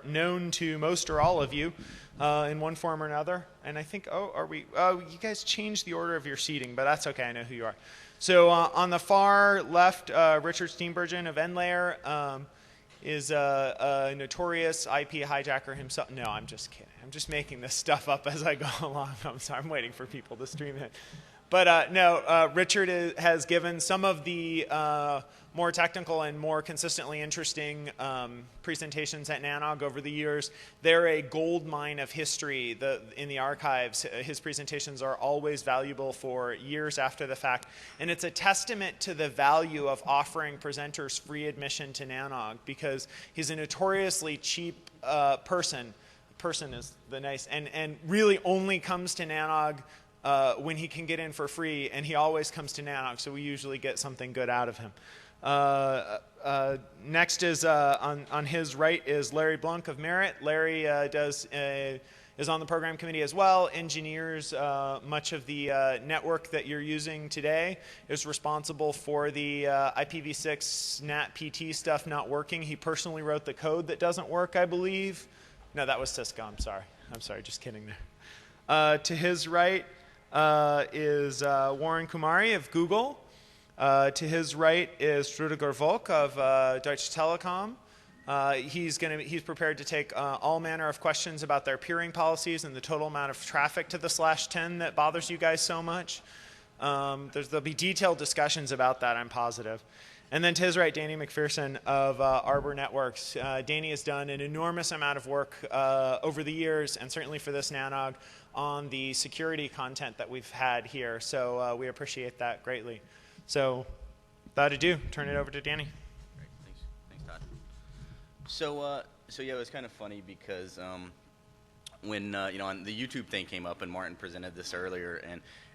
known to most or all of you in one form or another. And I think, you guys changed the order of your seating, but that's okay, I know who you are. So on the far left, Richard Steenbergen of nLayer is a notorious IP hijacker himself. No, I'm just kidding. I'm just making this stuff up as I go along. I'm sorry, I'm waiting for people to stream it. But no, Richard has given some of the more technical and more consistently interesting presentations at Nanog over the years. They're a gold mine of history in the archives. His presentations are always valuable for years after the fact. And it's a testament to the value of offering presenters free admission to Nanog, because he's a notoriously cheap person. Person is the nice, and really only comes to Nanog when he can get in for free, and he always comes to Nanog, so we usually get something good out of him. Next is on his right is Larry Blunk of Merit. Larry is on the program committee as well, engineers much of the network that you're using today, is responsible for the IPv6 NAT PT stuff not working. He personally wrote the code that doesn't work, I believe. No, that was Cisco, I'm sorry, just kidding there. To his right is Warren Kumari of Google. To his right is Ruediger Volk of Deutsche Telekom. He's prepared to take all manner of questions about their peering policies and the total amount of traffic to the /10 that bothers you guys so much. There'll be detailed discussions about that, I'm positive. And then to his right, Danny McPherson of Arbor Networks. Danny has done an enormous amount of work over the years, and certainly for this Nanog, on the security content that we've had here. So we appreciate that greatly. So without ado, turn it over to Danny. Great, thanks Todd. So yeah, it was kind of funny because when on the YouTube thing came up and Martin presented this earlier,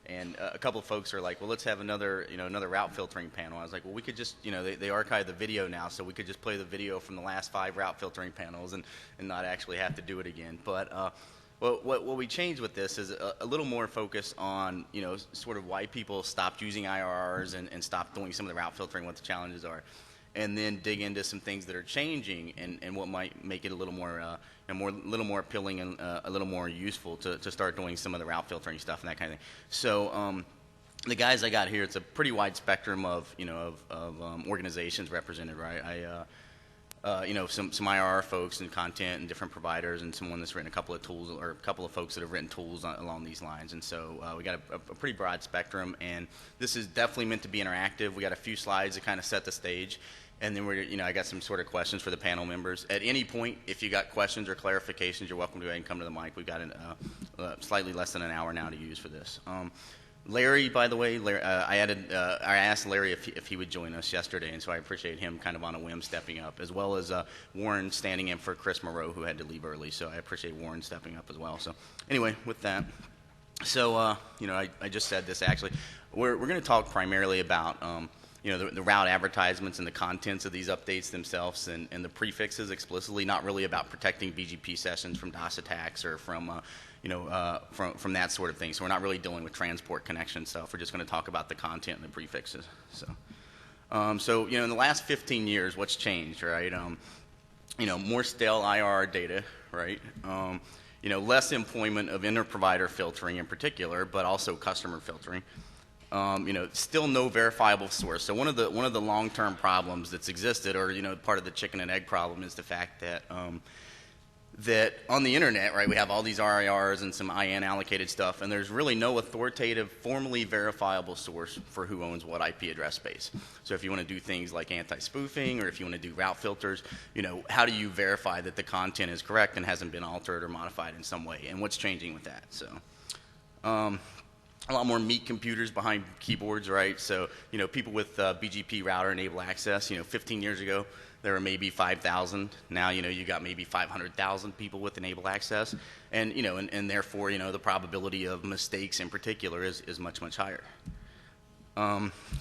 and a couple of folks are like, well, let's have another route filtering panel. I was like, well, we could just, they archive the video now, so we could just play the video from the last 5 route filtering panels and not actually have to do it again. But well, what we changed with this is a little more focus on, sort of why people stopped using IRRs and stopped doing some of the route filtering, what the challenges are, and then dig into some things that are changing and what might make it a little more appealing and a little more useful to start doing some of the route filtering stuff and that kind of thing. So the guys I got here, it's a pretty wide spectrum of organizations represented, right? Some IRR folks and content and different providers, and someone that's written a couple of tools, or a couple of folks that have written tools along these lines. And so we got a pretty broad spectrum, and this is definitely meant to be interactive. We got a few slides to kind of set the stage, and then I got some sort of questions for the panel members. At any point, if you got questions or clarifications, you're welcome to go ahead and come to the mic. We've got slightly less than an hour now to use for this. Larry, by the way, I asked Larry if he would join us yesterday, and so I appreciate him kind of on a whim stepping up, as well as Warren standing in for Chris Moreau, who had to leave early. So I appreciate Warren stepping up as well. So anyway, with that, so I just said this actually. We're going to talk primarily about the route advertisements and the contents of these updates themselves, and the prefixes explicitly, not really about protecting BGP sessions from DOS attacks or from from that sort of thing. So we're not really dealing with transport connection stuff. We're just going to talk about the content and the prefixes. So in the last 15 years, what's changed, right? More stale IRR data, right? Less employment of inter-provider filtering in particular, but also customer filtering. Still no verifiable source. So one of the long-term problems that's existed, or part of the chicken and egg problem, is the fact that that on the internet, right, we have all these RIRs and some IN allocated stuff, and there's really no authoritative, formally verifiable source for who owns what IP address space. So if you want to do things like anti-spoofing, or if you want to do route filters, how do you verify that the content is correct and hasn't been altered or modified in some way, and what's changing with that? So a lot more meat computers behind keyboards, right? So people with BGP router enable access, 15 years ago, there were maybe 5,000. Now, you got maybe 500,000 people with enable access. And, and therefore, the probability of mistakes in particular is much, much higher.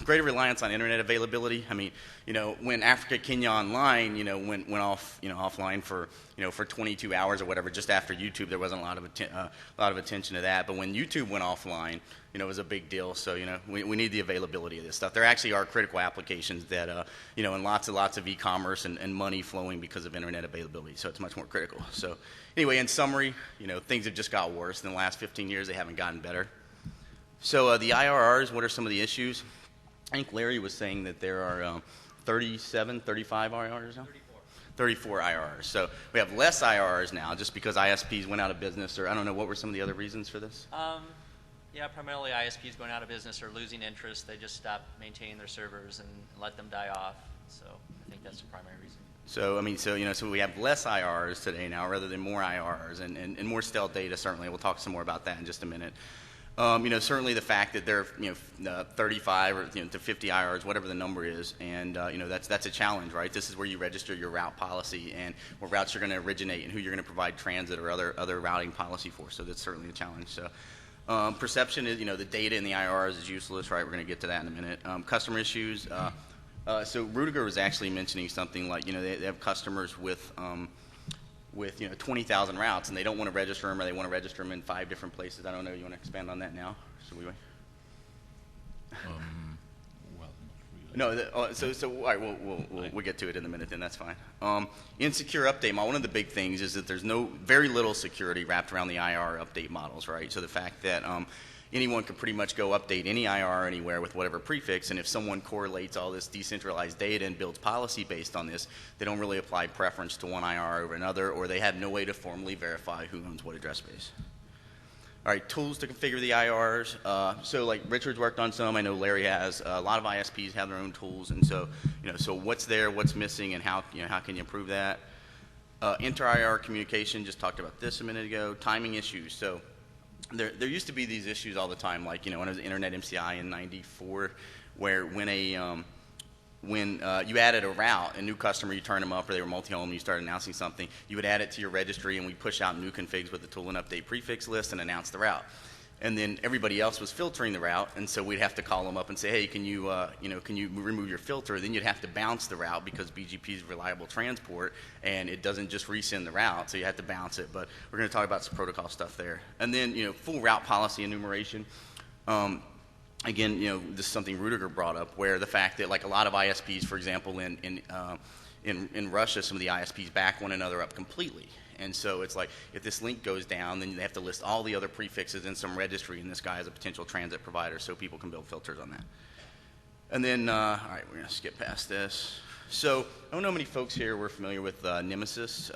Greater reliance on internet availability. I mean, when Africa Kenya Online, went off, offline for 22 hours or whatever, just after YouTube, there wasn't a lot of attention to that. But when YouTube went offline, it was a big deal. So, we need the availability of this stuff. There actually are critical applications that, and lots of e-commerce and money flowing because of internet availability. So it's much more critical. So anyway, in summary, things have just got worse. In the last 15 years, they haven't gotten better. So the IRRs, what are some of the issues? I think Larry was saying that there are 37, 35 IRRs now? 34 IRRs. So we have less IRRs now just because ISPs went out of business, or I don't know, what were some of the other reasons for this? Yeah, primarily ISPs going out of business or losing interest. They just stopped maintaining their servers and let them die off. So I think that's the primary reason. So, so we have less IRRs today now rather than more IRRs and more stale data, certainly. We'll talk some more about that in just a minute. Certainly the fact that there are 35 or to 50 IRRs, whatever the number is, and that's a challenge, right? This is where you register your route policy and what routes you're going to originate and who you're going to provide transit or other routing policy for. So that's certainly a challenge. So perception is the data in the IRRs is useless, right? We're going to get to that in a minute. Customer issues. So Ruediger was actually mentioning something like they have customers with 20,000 routes, and they don't want to register them, or they want to register them in 5 different places. I don't know. You want to expand on that now? Should we wait? Well, not really. No. So all right. We'll get to it in a minute. Then that's fine. Insecure update model. One of the big things is that there's very little security wrapped around the IRR update models, right? So the fact that anyone can pretty much go update any IRR anywhere with whatever prefix, and if someone correlates all this decentralized data and builds policy based on this, they don't really apply preference to one IRR over another, or they have no way to formally verify who owns what address space. All right, tools to configure the IRRs. So like Richard's worked on some, I know Larry has. A lot of ISPs have their own tools, and so so what's there, what's missing, and how can you improve that? Inter-IRR communication, just talked about this a minute ago. Timing issues. So there used to be these issues all the time, like when it was Internet MCI in '94, where when you added a route, a new customer, you turn them up, or they were multi-home, you started announcing something, you would add it to your registry, and we push out new configs with the tool and update prefix list and announce the route. And then everybody else was filtering the route, and so we'd have to call them up and say, hey, can you remove your filter? Then you'd have to bounce the route because BGP is reliable transport, and it doesn't just resend the route, so you have to bounce it. But we're going to talk about some protocol stuff there. And then, full route policy enumeration. Again, this is something Ruediger brought up, where the fact that, like, a lot of ISPs, for example, in Russia, some of the ISPs back one another up completely. And so it's like, if this link goes down, then they have to list all the other prefixes in some registry, and this guy is a potential transit provider, so people can build filters on that. And then, all right, we're going to skip past this. So I don't know how many folks here were familiar with Nemesis.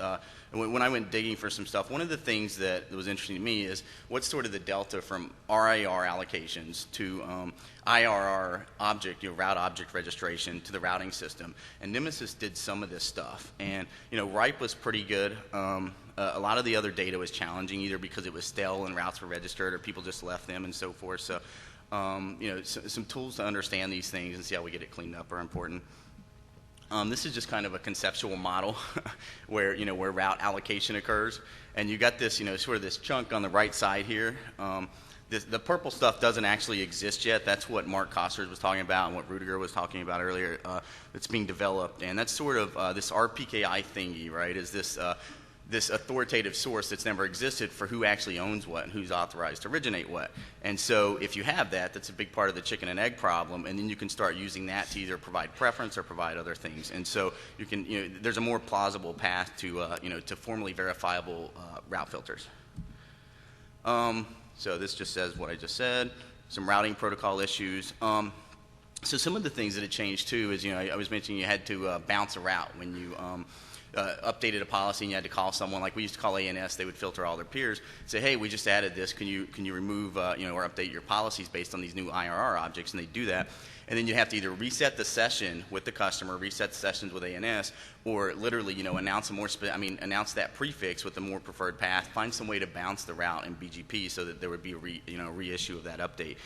When I went digging for some stuff, one of the things that was interesting to me is what's sort of the delta from RIR allocations to IRR object, route object registration to the routing system. And Nemesis did some of this stuff. And, RIPE was pretty good. A lot of the other data was challenging, either because it was stale and routes were registered or people just left them and so forth. So, some tools to understand these things and see how we get it cleaned up are important. This is just kind of a conceptual model where route allocation occurs, and you got this sort of this chunk on the right side here. The purple stuff doesn't actually exist yet. That's what Mark Kosters was talking about and what Ruediger was talking about earlier. That's being developed, and that's sort of this RPKI thingy, right? Is this authoritative source that's never existed for who actually owns what and who's authorized to originate what. And so if you have that, that's a big part of the chicken and egg problem, and then you can start using that to either provide preference or provide other things. And so you can, there's a more plausible path to, to formally verifiable route filters. So this just says what I just said, some routing protocol issues. So some of the things that had changed too is, I was mentioning you had to bounce a route when you updated a policy and you had to call someone. Like we used to call ANS, they would filter all their peers, say, hey, we just added this, can you remove or update your policies based on these new IRR objects, and they do that. And then you have to either reset the session with the customer, reset the sessions with ANS, or literally announce announce that prefix with the more preferred path, find some way to bounce the route in BGP so that there would be a reissue of that update.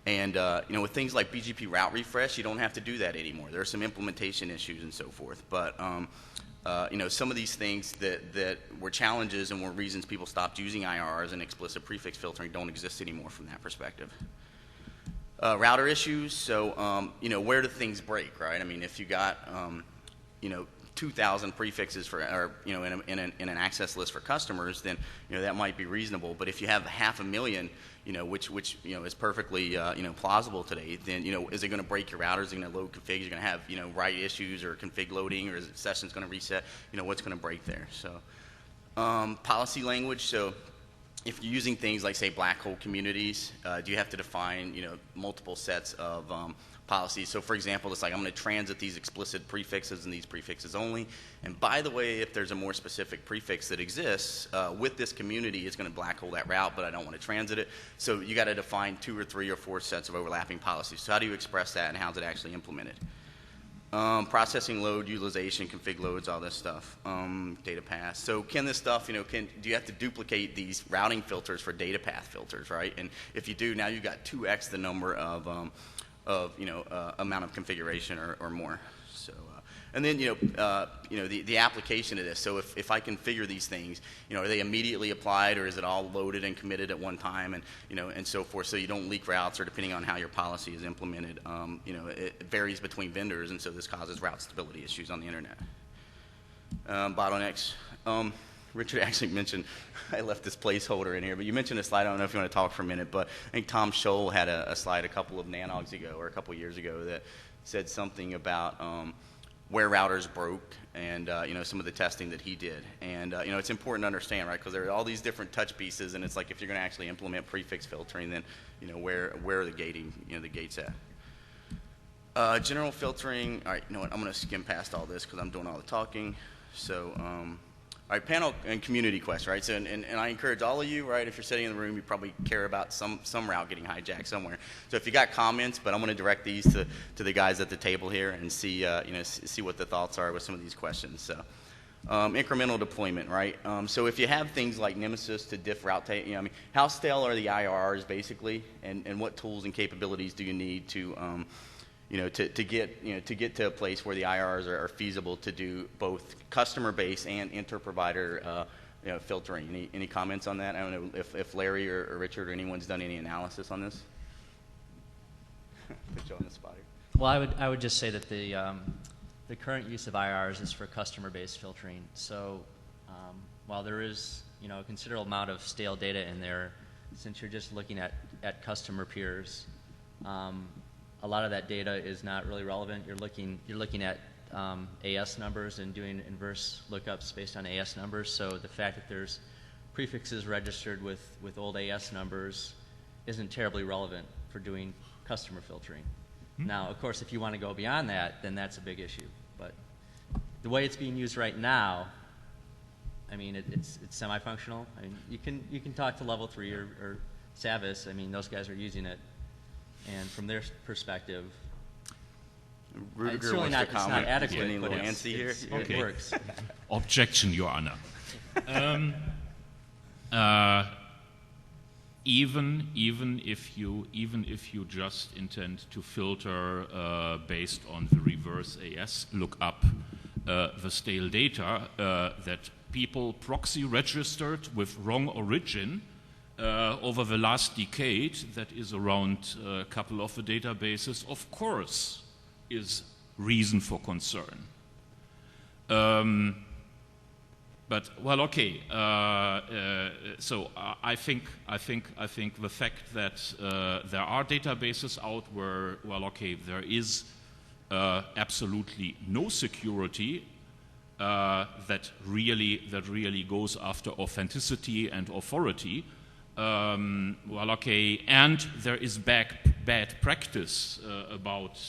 And with things like BGP route refresh, you don't have to do that anymore. There are some implementation issues and so forth, but some of these things that were challenges and were reasons people stopped using IRRs and explicit prefix filtering don't exist anymore from that perspective. router issues. So, where do things break, right? I mean, if you got, 2,000 prefixes for, or, in an access list for customers, then, that might be reasonable. But if you have 500,000, which is perfectly, plausible today, then, is it going to break your routers? Is it going to load configs? You're going to have, write issues or config loading, or is it sessions going to reset? What's going to break there? So, policy language. So, if you're using things like, say, black hole communities, do you have to define, multiple sets of policies? So, for example, it's like I'm going to transit these explicit prefixes and these prefixes only. And by the way, if there's a more specific prefix that exists with this community, it's going to black hole that route, but I don't want to transit it. So you got to define 2 or 3 or 4 sets of overlapping policies. So how do you express that, and how's it actually implemented? Processing load, utilization, config loads, all this stuff, data paths. So can this stuff, do you have to duplicate these routing filters for data path filters, right? And if you do, now you've got 2x the number of amount of configuration or more. So, and then, the application of this. So if I configure these things, are they immediately applied, or is it all loaded and committed at one time, and, and so forth, so you don't leak routes, or depending on how your policy is implemented, it varies between vendors, and so this causes route stability issues on the internet. Bottlenecks. Richard actually mentioned, I left this placeholder in here, but you mentioned a slide. I don't know if you want to talk for a minute, but I think Tom Scholl had a slide a couple of nanogs ago, or a couple of years ago, that said something about where routers broke, and some of the testing that he did. And it's important to understand, right, because there are all these different touch pieces, and it's like if you're going to actually implement prefix filtering, then where are the gating, the gates at. General filtering. All right, I'm going to skim past all this because I'm doing all the talking. So, all right, panel and community quest, right? So, and I encourage all of you, right, if you're sitting in the room, you probably care about some route getting hijacked somewhere. So if you got comments, but I'm going to direct these to the guys at the table here and see, see what the thoughts are with some of these questions. So, incremental deployment, right? So if you have things like Nemesis to diff route, how stale are the IRRs basically, and what tools and capabilities do you need to to get to a place where the IRRs are feasible to do both customer base and inter-provider filtering. Any comments on that? I don't know if Larry or Richard or anyone's done any analysis on this. Put you on the spot here. Well, I would just say that the current use of IRRs is for customer-based filtering. So while there is a considerable amount of stale data in there, since you're just looking at customer peers, a lot of that data is not really relevant. You're looking at AS numbers and doing inverse lookups based on AS numbers. So the fact that there's prefixes registered with old AS numbers isn't terribly relevant for doing customer filtering. Mm-hmm. Now, of course, if you want to go beyond that, then that's a big issue. But the way it's being used right now, I mean, it's semi-functional. I mean, you can talk to Level 3 or Savis. I mean, those guys are using it. And from their perspective, Ruediger it's certainly not adequate, but it works. Objection, Your Honor. Even if you just intend to filter based on the reverse AS lookup, the stale data that people proxy registered with wrong origin over the last decade, that is around a couple of the databases, of course, is reason for concern. But well, okay. So I think the fact that there are databases out where, well, okay, there is absolutely no security that really goes after authenticity and authority. Well, okay, and there is bad practice about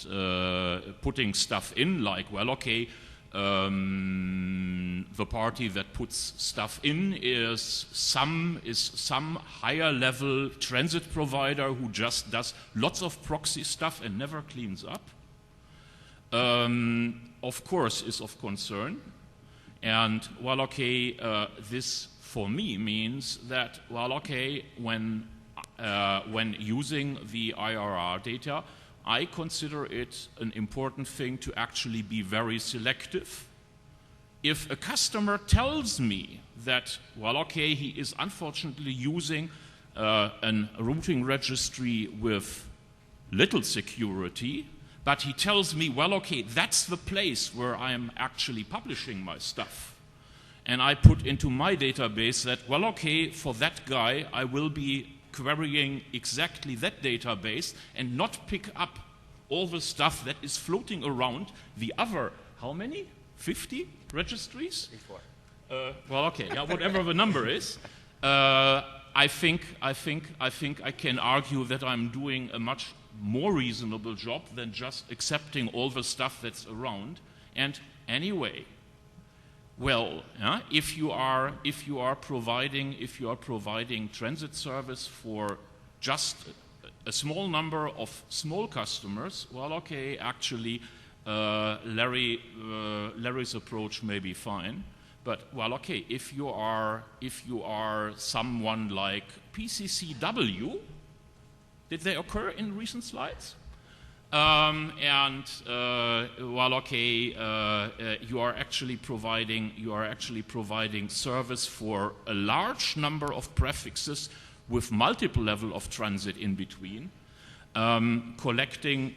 putting stuff in, like, well, okay, the party that puts stuff in is some higher level transit provider who just does lots of proxy stuff and never cleans up. Of course, is of concern, and well, okay, this for me means that, well, okay, when using the IRR data, I consider it an important thing to actually be very selective. If a customer tells me that, well, okay, he is unfortunately using a routing registry with little security, but he tells me, well, okay, that's the place where I am actually publishing my stuff. And I put into my database that, well, okay, for that guy, I will be querying exactly that database and not pick up all the stuff that is floating around the other, how many? 50 registries? 34. Well, okay, yeah, whatever the number is. I think I can argue that I'm doing a much more reasonable job than just accepting all the stuff that's around. And anyway, well, if you are providing transit service for just a small number of small customers, well, okay, actually, Larry's approach may be fine. But, well, okay, if you are someone like PCCW, did they occur in recent slides? Well, okay, you are actually providing service for a large number of prefixes with multiple level of transit in between, collecting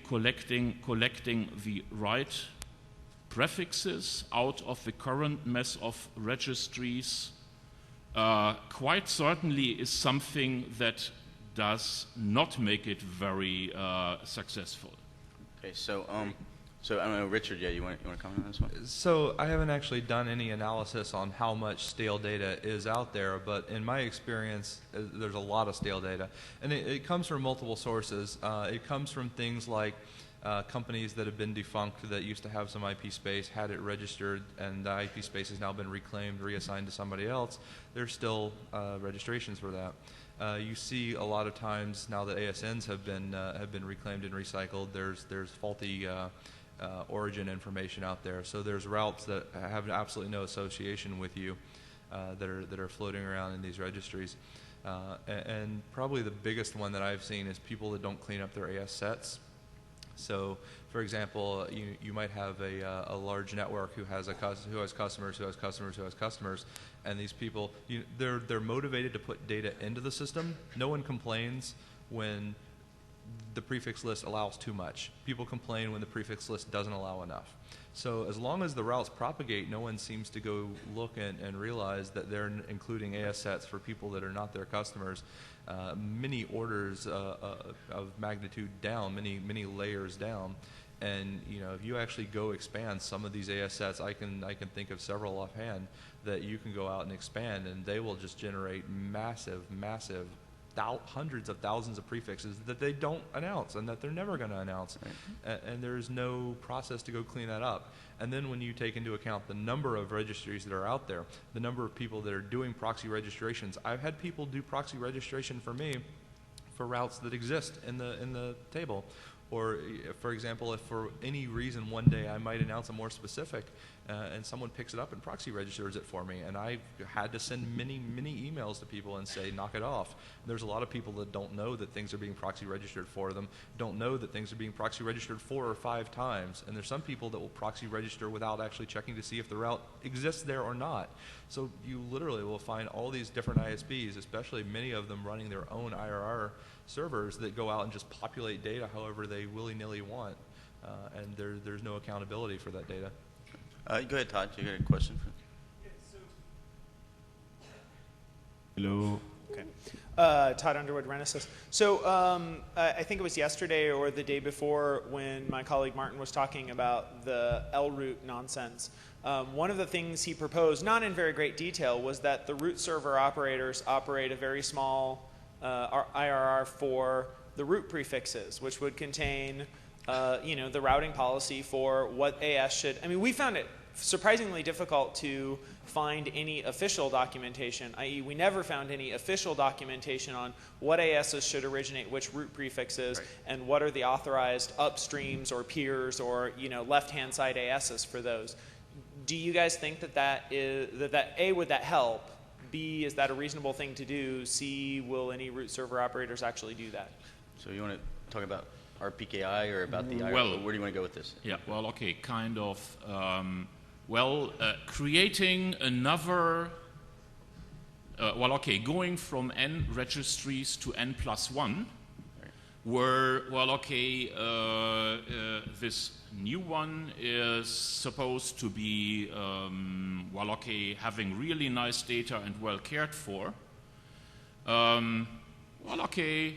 the right prefixes out of the current mess of registries quite certainly is something that does not make it very successful. Okay, so I don't know, Richard, yeah, you want to comment on this one? So I haven't actually done any analysis on how much stale data is out there, but in my experience, there's a lot of stale data. And it comes from multiple sources. It comes from things like companies that have been defunct that used to have some IP space, had it registered, and the IP space has now been reclaimed, reassigned to somebody else. There's still registrations for that. You see a lot of times now that ASNs have been reclaimed and recycled. There's faulty origin information out there. So there's routes that have absolutely no association with you that are floating around in these registries. And probably the biggest one that I've seen is people that don't clean up their AS sets. So, for example, you might have a large network who has customers, and these people, they're motivated to put data into the system. No one complains when the prefix list allows too much. People complain when the prefix list doesn't allow enough. So as long as the routes propagate, no one seems to go look and realize that they're including AS sets for people that are not their customers. Many orders of magnitude down, many layers down, and if you actually go expand some of these AS sets, I can think of several offhand that you can go out and expand, and they will just generate massive hundreds of thousands of prefixes that they don't announce and that they're never going to announce. Right. And there's no process to go clean that up. And then when you take into account the number of registries that are out there, the number of people that are doing proxy registrations, I've had people do proxy registration for me for routes that exist in the table. Or, for example, if for any reason one day I might announce a more specific and someone picks it up and proxy registers it for me, and I've had to send many emails to people and say, knock it off. There's a lot of people that don't know that things are being proxy registered for them, don't know that things are being proxy registered 4 or 5 times, and there's some people that will proxy register without actually checking to see if the route exists there or not. So you literally will find all these different ISPs, especially many of them running their own IRR servers that go out and just populate data however they willy-nilly want, and there's no accountability for that data. Go ahead, Todd. You got a question? Hello. Okay. Todd Underwood, Renaissance. So I think it was yesterday or the day before when my colleague Martin was talking about the L-root nonsense. One of the things he proposed, not in very great detail, was that the root server operators operate a very small IRR for the root prefixes, which would contain the routing policy for what AS should. I mean, we found it surprisingly difficult to find any official documentation, i.e. we never found any official documentation on what ASs should originate which root prefixes, right, and what are the authorized upstreams or peers or left-hand side ASs for those. Do you guys think that A, would that help? B, is that a reasonable thing to do? C, will any root server operators actually do that? So you want to talk about RPKI or about the IRR? Where do you want to go with this? Yeah, well, okay, kind of. Creating another, going from n registries to n+1 where, well, okay, this new one is supposed to be, well, okay, having really nice data and well cared for. Well, okay,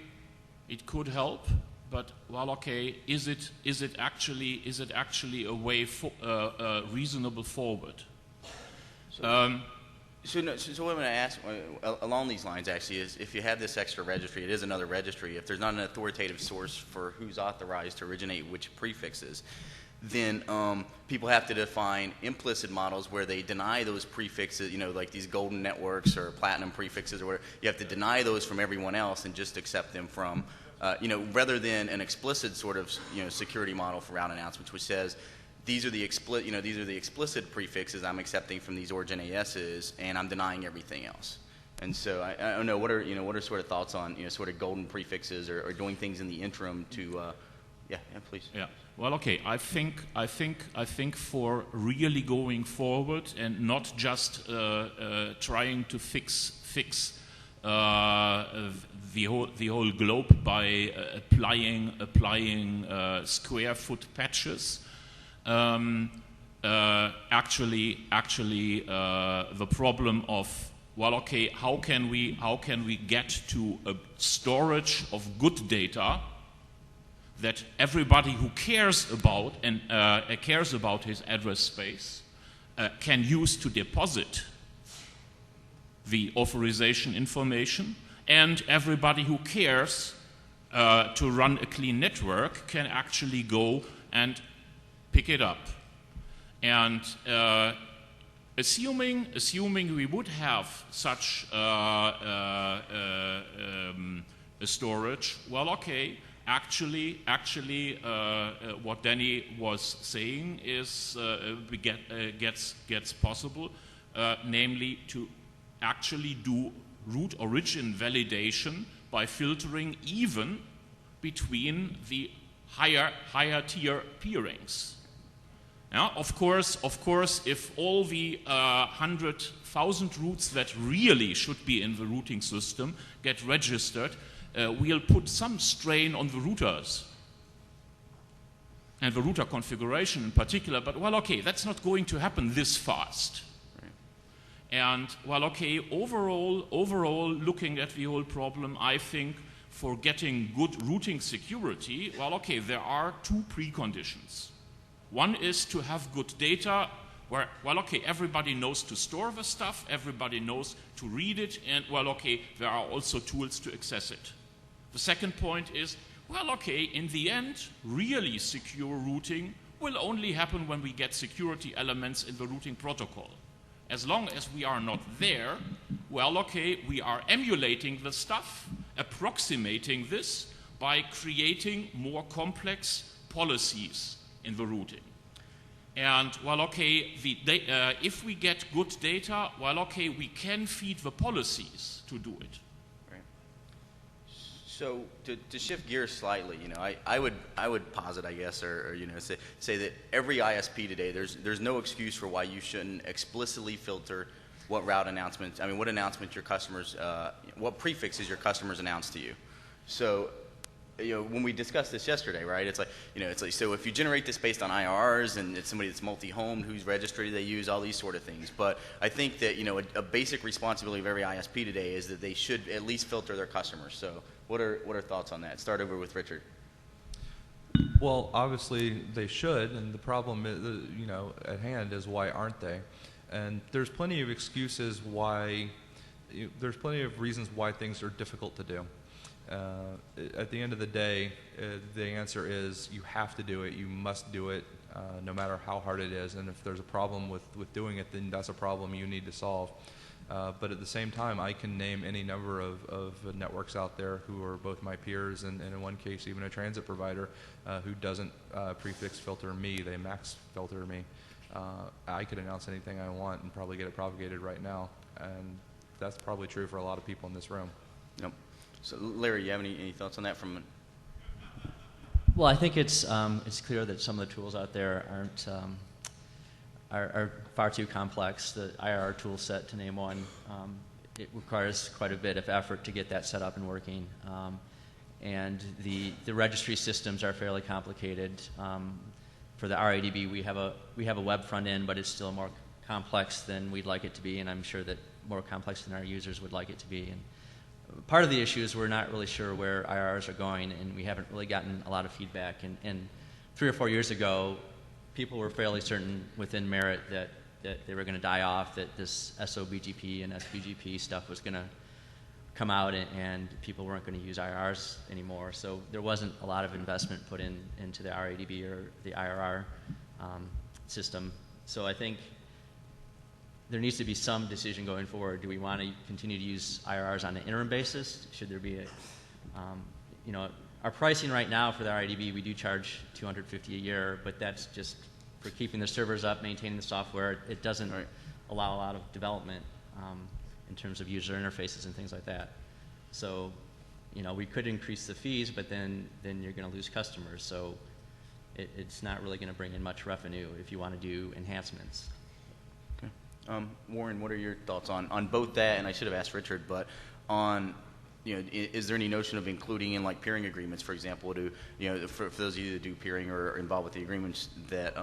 it could help, but well, okay, is it actually a way for reasonable forward? So what I'm going to ask along these lines actually is, if you have this extra registry, it is another registry. If there's not an authoritative source for who's authorized to originate which prefixes, then people have to define implicit models where they deny those prefixes, like these golden networks or platinum prefixes or whatever. You have to deny those from everyone else and just accept them from, rather than an explicit sort of, security model for route announcements, which says, these are the explicit prefixes I'm accepting from these origin ASs, and I'm denying everything else. And so I don't know, what are sort of thoughts on sort of golden prefixes or doing things in the interim to yeah, please. Yeah. Well, okay. I think for really going forward and not just trying to fix the whole globe by applying square foot patches. Actually, the problem of, well, okay, how can we get to a storage of good data that everybody who cares about and cares about his address space can use to deposit the authorization information, and everybody who cares to run a clean network can actually go and pick it up. And assuming we would have such a storage, well, okay. Actually, what Danny was saying is gets possible, namely to actually do root origin validation by filtering even between the higher tier peerings. Now, of course, if all the 100,000 routes that really should be in the routing system get registered, we'll put some strain on the routers and the router configuration in particular, but well, okay, that's not going to happen this fast. Right. And well, okay, overall, looking at the whole problem, I think for getting good routing security, well, okay, there are two preconditions. One is to have good data where, well, okay, everybody knows to store the stuff, everybody knows to read it, and well, okay, there are also tools to access it. The second point is, well, okay, in the end, really secure routing will only happen when we get security elements in the routing protocol. As long as we are not there, well, okay, we are emulating the stuff, approximating this by creating more complex policies in the routing. And, well, okay, if we get good data, well, okay, we can feed the policies to do it. So to shift gears slightly, I would posit, I guess, or say that every ISP today, there's no excuse for why you shouldn't explicitly filter what route announcements, what announcements your customers, what prefixes your customers announce to you. So, when we discussed this yesterday, right? It's like so if you generate this based on IRRs and it's somebody that's multi-homed, whose registry they use, all these sort of things. But I think that a basic responsibility of every ISP today is that they should at least filter their customers. So what are thoughts on that? Start over with Richard. Well, obviously they should, and the problem at hand is, why aren't they? And there's plenty of excuses why. There's plenty of reasons why things are difficult to do. At the end of the day, the answer is you have to do it. You must do it, no matter how hard it is. And if there's a problem with doing it, then that's a problem you need to solve. But at the same time, I can name any number of networks out there who are both my peers and in one case even a transit provider who doesn't prefix filter me. They max filter me. I could announce anything I want and probably get it propagated right now. And that's probably true for a lot of people in this room. Yep. So, Larry, you have any thoughts on that from? Well, I think it's clear that some of the tools out there are far too complex. The IRR tool set, to name one, it requires quite a bit of effort to get that set up and working. and the registry systems are fairly complicated. For the RADB, we have a web front end, but it's still more complex than we'd like it to be, and I'm sure that more complex than our users would like it to be. And part of the issue is we're not really sure where IRRs are going, and we haven't really gotten a lot of feedback. And 3 or 4 years ago, people were fairly certain within Merit that they were going to die off, that this SOBGP and SBGP stuff was going to come out, and people weren't going to use IRRs anymore. So there wasn't a lot of investment put into the RADB or the IRR system. So I think there needs to be some decision going forward. Do we want to continue to use IRRs on an interim basis? Should there be our pricing right now for the RADB, we do charge $250 a year, but that's just for keeping the servers up, maintaining the software. It doesn't allow a lot of development in terms of user interfaces and things like that. So, we could increase the fees, but then you're going to lose customers. So it's not really going to bring in much revenue if you want to do enhancements. Okay. Warren, what are your thoughts on both that, and I should have asked Richard, but on, is there any notion of including in like peering agreements, for example, for those of you that do peering or are involved with the agreements, that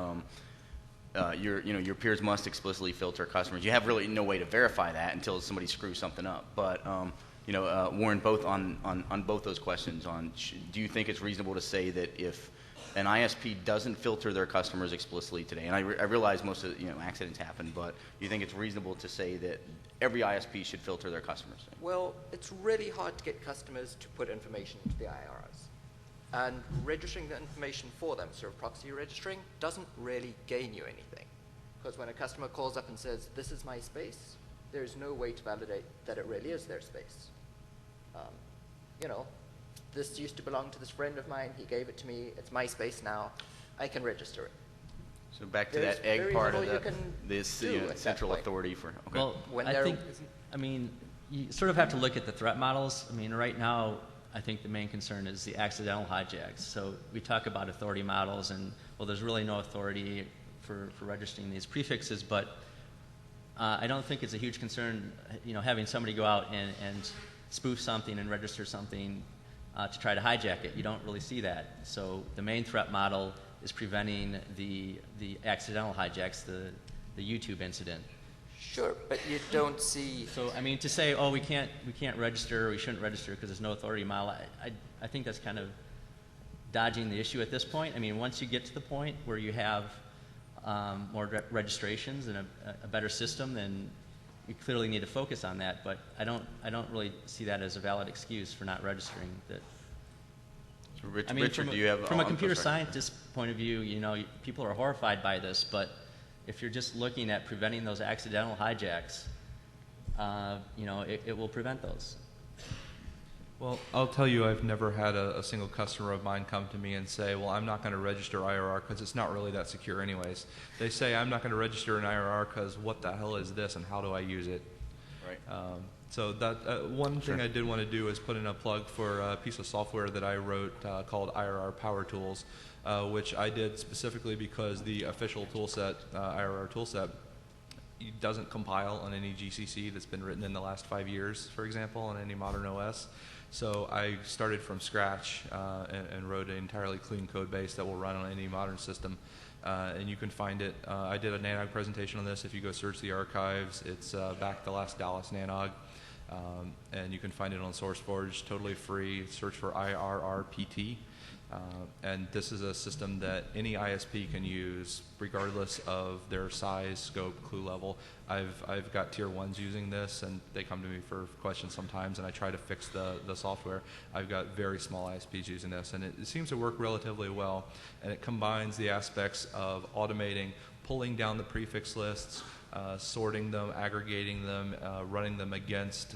your peers must explicitly filter customers. You have really no way to verify that until somebody screws something up. But Warren, both on both those questions, do you think it's reasonable to say that if an ISP doesn't filter their customers explicitly today, and I realize most of accidents happen, but do you think it's reasonable to say that every ISP should filter their customers? Well, it's really hard to get customers to put information into the IRRs. And registering the information for them, sort of proxy registering, doesn't really gain you anything. Because when a customer calls up and says, this is my space, there's no way to validate that it really is their space. This used to belong to this friend of mine. He gave it to me. It's my space now. I can register it. So back to that egg part of this central authority for. Okay. Well, you sort of have to look at the threat models. Right now, I think the main concern is the accidental hijacks. So we talk about authority models, and there's really no authority for registering these prefixes, but I don't think it's a huge concern, having somebody go out and spoof something and register something to try to hijack it. You don't really see that. So the main threat model is preventing the accidental hijacks, the YouTube incident. Sure, but you don't see. So to say, we can't register, or we shouldn't register because there's no authority model, I think that's kind of dodging the issue at this point. Once you get to the point where you have more registrations and a better system, then we clearly need to focus on that. But I don't really see that as a valid excuse for not registering. That. So Richard, do you have from a computer scientist point of view? People are horrified by this, but if you're just looking at preventing those accidental hijacks, it will prevent those. Well, I'll tell you, I've never had a single customer of mine come to me and say, well, I'm not going to register IRR because it's not really that secure anyways. They say, I'm not going to register an IRR because what the hell is this and how do I use it? Right. So that one thing I did want to do is put in a plug for a piece of software that I wrote called IRR Power Tools, which I did specifically because the official toolset, IRR toolset, doesn't compile on any GCC that's been written in the last 5 years, for example, on any modern OS. So I started from scratch and wrote an entirely clean code base that will run on any modern system. And you can find it. I did a NANOG presentation on this. If you go search the archives, it's back to last Dallas NANOG. And you can find it on SourceForge, totally free. Search for IRRPT. And this is a system that any ISP can use regardless of their size, scope, clue level. I've got tier 1s using this, and they come to me for questions sometimes, and I try to fix the software. I've got very small ISPs using this, and it seems to work relatively well, and it combines the aspects of automating, pulling down the prefix lists, sorting them, aggregating them, running them against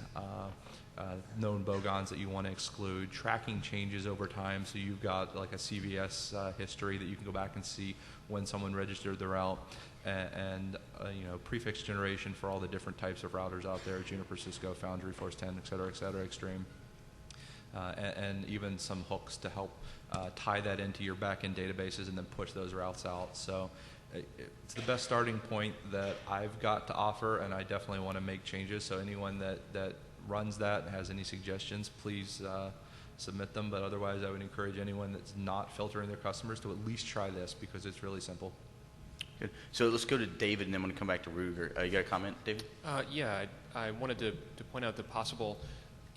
known bogons that you want to exclude, tracking changes over time, so you've got like a CVS history that you can go back and see when someone registered the route, and prefix generation for all the different types of routers out there, Juniper, Cisco, Foundry, Force 10, et cetera, Extreme, and even some hooks to help tie that into your backend databases and then push those routes out. So it's the best starting point that I've got to offer, and I definitely want to make changes. So anyone that runs that and has any suggestions, please submit them. But otherwise, I would encourage anyone that's not filtering their customers to at least try this because it's really simple. Good. So let's go to David, and then I'm going to come back to Ruediger. You got a comment, David? Yeah, I wanted to point out the possible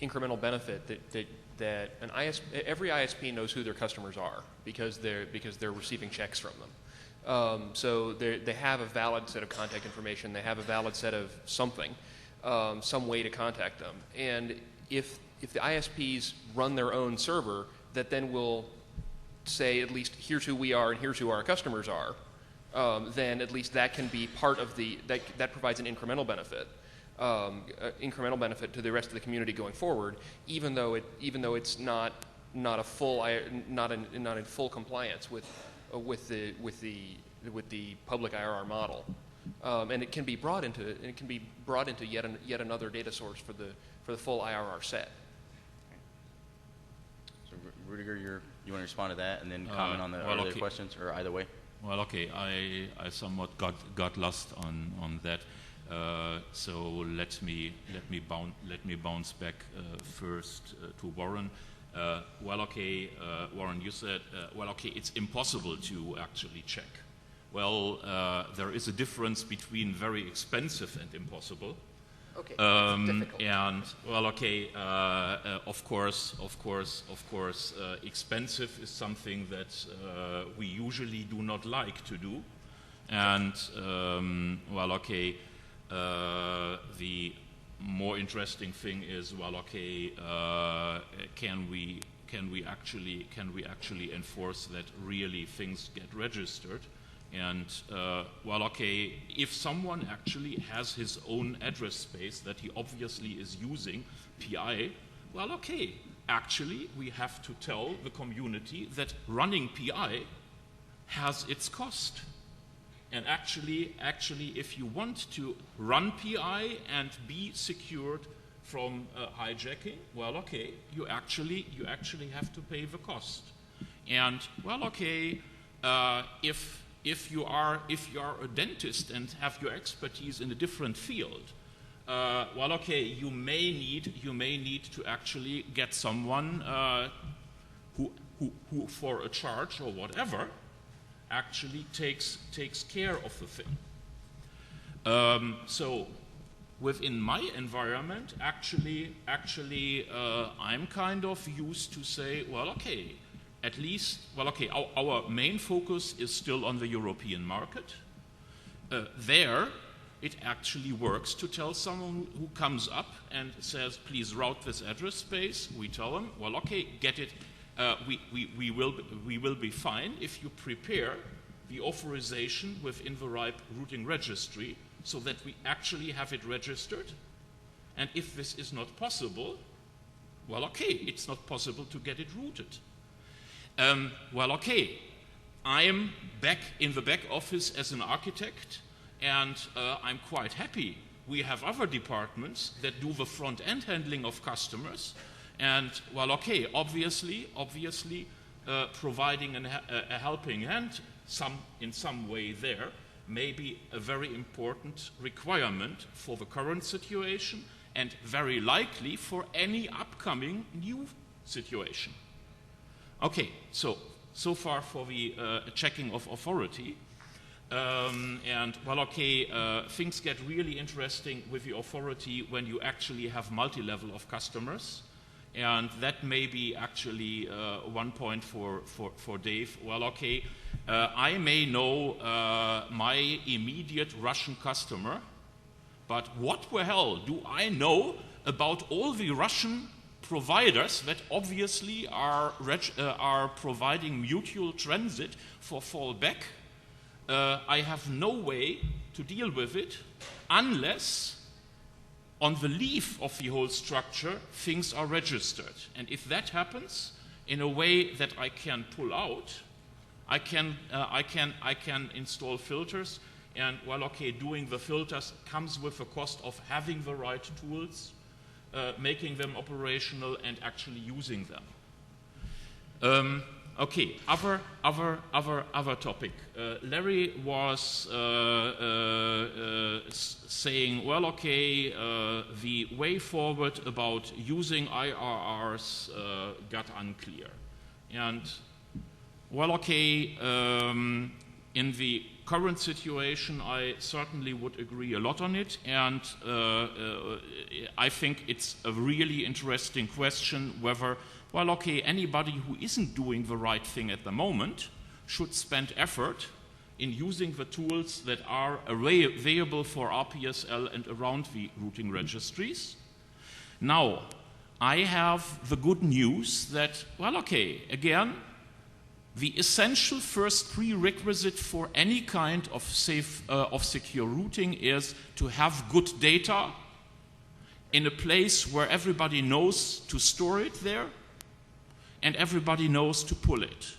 incremental benefit that every ISP knows who their customers are because they're receiving checks from them. So they have a valid set of contact information. They have a valid set of something, some way to contact them. And if the ISPs run their own server that then will say at least here's who we are and here's who our customers are, then at least that can be part of that provides an incremental benefit. Incremental benefit to the rest of the community going forward, even though it's not a full not in full compliance with the public IRR model, and it can be brought into yet another data source for the full IRR set. So Ruediger, you want to respond to that and then comment on the earlier questions, or either way? Well, okay, I somewhat got lost on that. So let me bounce back first to Warren. Warren, you said, it's impossible to actually check. Well, there is a difference between very expensive and impossible. Okay, it's difficult. And of course, expensive is something that we usually do not like to do, and the more interesting thing is, can we actually enforce that really things get registered? And if someone actually has his own address space that he obviously is using PI, actually we have to tell the community that running PI has its cost. And actually, if you want to run PI and be secured from hijacking, you actually have to pay the cost. And if you are a dentist and have your expertise in a different field, you may need to actually get someone who for a charge or whatever actually takes care of the thing. So within my environment, actually, I'm kind of used to say, at least, our main focus is still on the European market. There, it actually works to tell someone who comes up and says, please route this address space. We tell them, get it. We will be fine if you prepare the authorization within the RIPE routing registry so that we actually have it registered. And if this is not possible, it's not possible to get it routed. I am back in the back office as an architect, and I'm quite happy. We have other departments that do the front-end handling of customers, and obviously, providing a helping hand in some way there may be a very important requirement for the current situation and very likely for any upcoming new situation. Okay, so far for the checking of authority. Things get really interesting with the authority when you actually have multi-level of customers. And that may be actually one point for Dave. I may know my immediate Russian customer, but what the hell do I know about all the Russian providers that obviously are providing mutual transit for fallback? I have no way to deal with it unless on the leaf of the whole structure things are registered. And if that happens in a way that I can pull out, I can install filters, and doing the filters comes with the cost of having the right tools, making them operational, and actually using them. Okay, other topic. Larry was saying, well, okay, the way forward about using IRRs got unclear. And, well, okay, in the current situation, I certainly would agree a lot on it, and I think it's a really interesting question whether, well, okay, anybody who isn't doing the right thing at the moment should spend effort in using the tools that are available for RPSL and around the routing registries. Now, I have the good news that, well, okay, again, the essential first prerequisite for any kind of secure routing is to have good data in a place where everybody knows to store it there and everybody knows to pull it.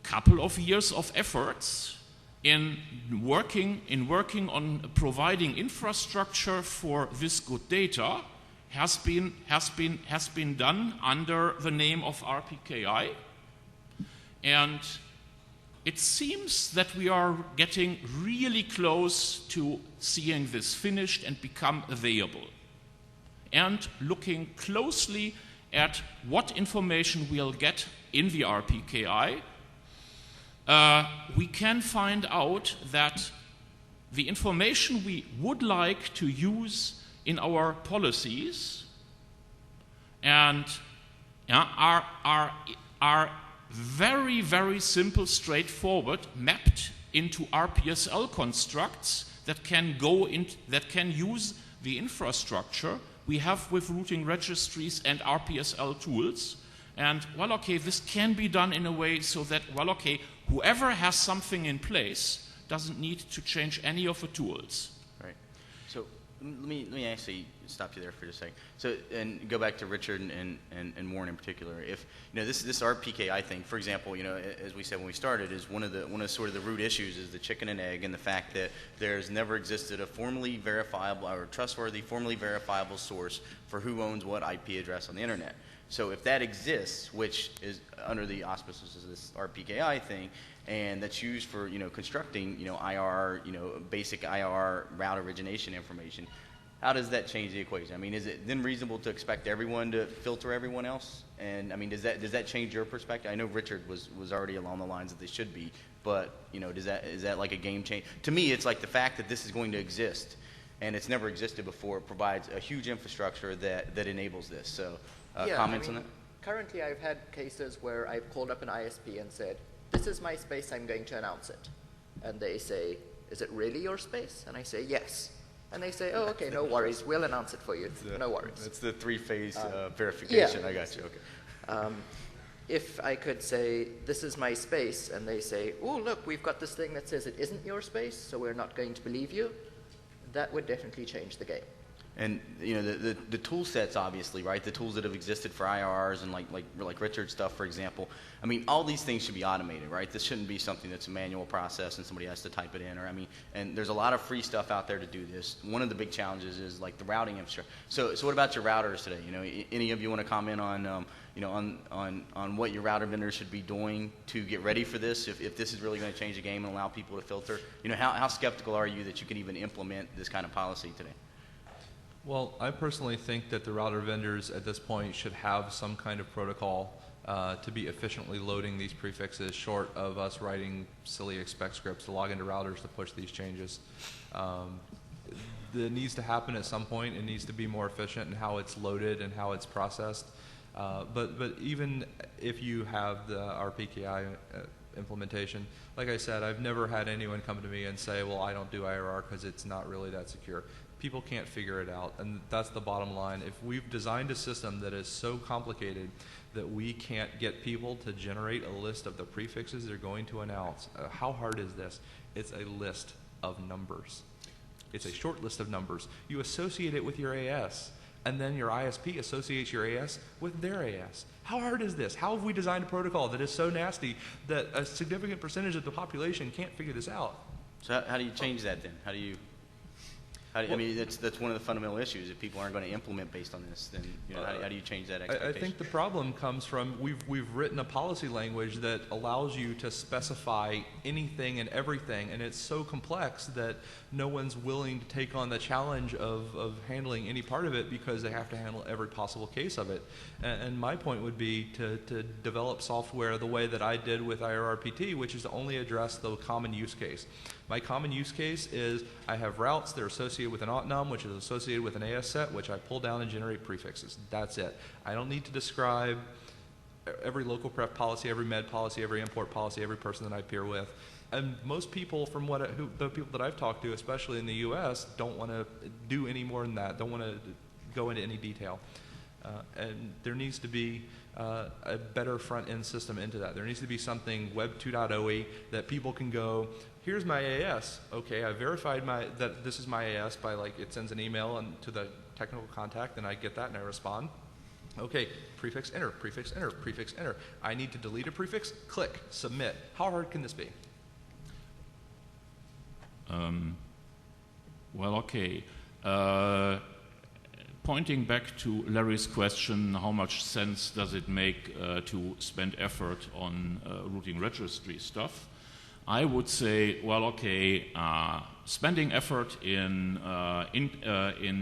Couple of years of efforts in working on providing infrastructure for this good data has been done under the name of RPKI. And it seems that we are getting really close to seeing this finished and become available. And looking closely at what information we'll get in the RPKI, we can find out that the information we would like to use in our policies and are very, very simple, straightforward, mapped into RPSL constructs that can use the infrastructure we have with routing registries and RPSL tools. And, well, okay, this can be done in a way so that, well, okay, whoever has something in place doesn't need to change any of the tools. Right. So let me actually stop you there for just a second. So, and go back to Richard and Warren in particular. If this RPKI thing, for example, as we said when we started, is one of the sort of the root issues is the chicken and egg, and the fact that there's never existed a formally verifiable or trustworthy, formally verifiable source for who owns what IP address on the internet. So if that exists, which is under the auspices of this RPKI thing, and that's used for constructing IR basic IR route origination information, how does that change the equation? I mean, is it then reasonable to expect everyone to filter everyone else? And I mean, does that change your perspective? I know Richard was already along the lines that they should be, but is that like a game change? To me, it's like the fact that this is going to exist, and it's never existed before, provides a huge infrastructure that enables this. So. Comments on that? Currently, I've had cases where I've called up an ISP and said, this is my space, I'm going to announce it. And they say, is it really your space? And I say, yes. And they say, oh, okay, no worries, we'll announce it for you, no worries. It's the three-phase verification, yeah. I got you, okay. If I could say, this is my space, and they say, oh, look, we've got this thing that says it isn't your space, so we're not going to believe you, that would definitely change the game. And the tool sets, obviously, right? The tools that have existed for IRRs and like Richard's stuff, for example. I mean, all these things should be automated, right? This shouldn't be something that's a manual process and somebody has to type it in. And there's a lot of free stuff out there to do this. One of the big challenges is like the routing infrastructure. So what about your routers today? Any of you want to comment on on what your router vendors should be doing to get ready for this? If this is really going to change the game and allow people to filter, how skeptical are you that you can even implement this kind of policy today? Well, I personally think that the router vendors at this point should have some kind of protocol to be efficiently loading these prefixes, short of us writing silly expect scripts to log into routers to push these changes. That needs to happen at some point. It needs to be more efficient in how it's loaded and how it's processed. But even if you have the RPKI implementation, like I said, I've never had anyone come to me and say, well, I don't do IRR because it's not really that secure. People can't figure it out, and that's the bottom line. If we've designed a system that is so complicated that we can't get people to generate a list of the prefixes they're going to announce, how hard is this? It's a list of numbers. It's a short list of numbers. You associate it with your AS, and then your ISP associates your AS with their AS. How hard is this? How have we designed a protocol that is so nasty that a significant percentage of the population can't figure this out? So how do you change that then? How do you... I mean, that's one of the fundamental issues. If people aren't going to implement based on this, then how do you change that expectation? I think the problem comes from we've written a policy language that allows you to specify anything and everything, and it's so complex that no one's willing to take on the challenge of handling any part of it because they have to handle every possible case of it. And my point would be to develop software the way that I did with IRRPT, which is to only address the common use case. My common use case is I have routes that are associated with an auth-num, which is associated with an AS set, which I pull down and generate prefixes. That's it. I don't need to describe every local pref policy, every med policy, every import policy, every person that I peer with. And most people, from the people that I've talked to, especially in the U.S., don't want to do any more than that, don't want to go into any detail. And there needs to be a better front-end system into that. There needs to be something Web 2.0-y that people can go, here's my AS. Okay, I verified that this is my AS by it sends an email to the technical contact, and I get that and I respond. Okay, prefix enter, prefix enter, prefix enter. I need to delete a prefix, click, submit. How hard can this be? Well, okay. Pointing back to Larry's question, how much sense does it make to spend effort on routing registry stuff? I would say, well, okay, spending effort in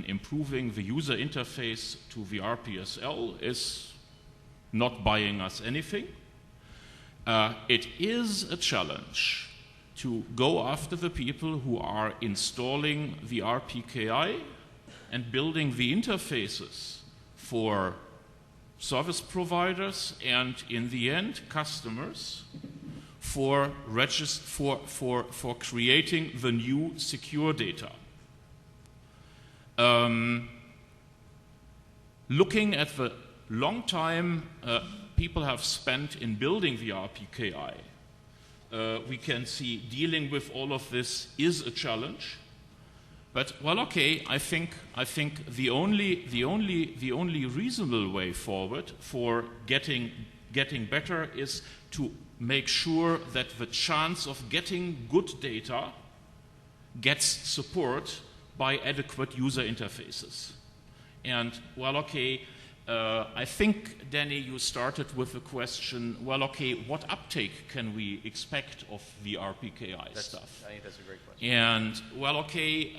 improving the user interface to the RPSL is not buying us anything. It is a challenge to go after the people who are installing the RPKI and building the interfaces for service providers and, in the end, customers for creating the new secure data. Looking at the long time people have spent in building the RPKI, we can see dealing with all of this is a challenge. But well, okay, I think the only reasonable way forward for getting better is to make sure that the chance of getting good data gets support by adequate user interfaces. And well, okay, I think, Danny, you started with the question, well, okay, what uptake can we expect of the RPKI stuff? I think that's a great question. And well, okay,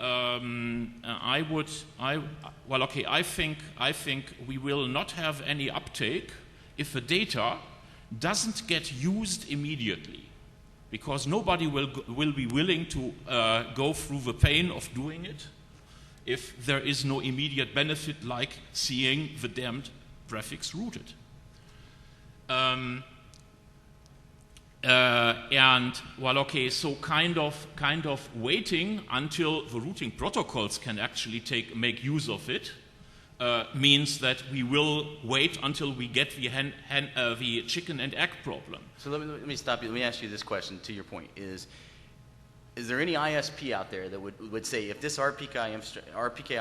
I think we will not have any uptake if the data doesn't get used immediately, because nobody will be willing to go through the pain of doing it if there is no immediate benefit, like seeing the damned prefix routed. And well, okay, so kind of waiting until the routing protocols can actually make use of it means that we will wait until we get the chicken and egg problem. So let me stop you. Let me ask you this question. To your point, is there any ISP out there that would say, if this RPKI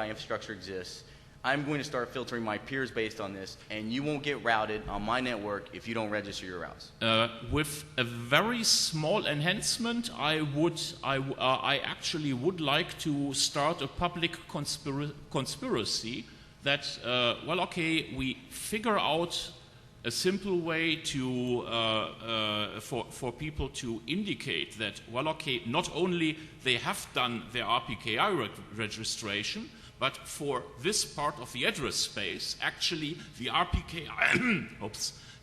infrastructure exists, I'm going to start filtering my peers based on this, and you won't get routed on my network if you don't register your routes? With a very small enhancement, I actually would like to start a public conspiracy that, well, okay, we figure out a simple way to for people to indicate that, well, okay, not only they have done their RPKI registration, but for this part of the address space, actually the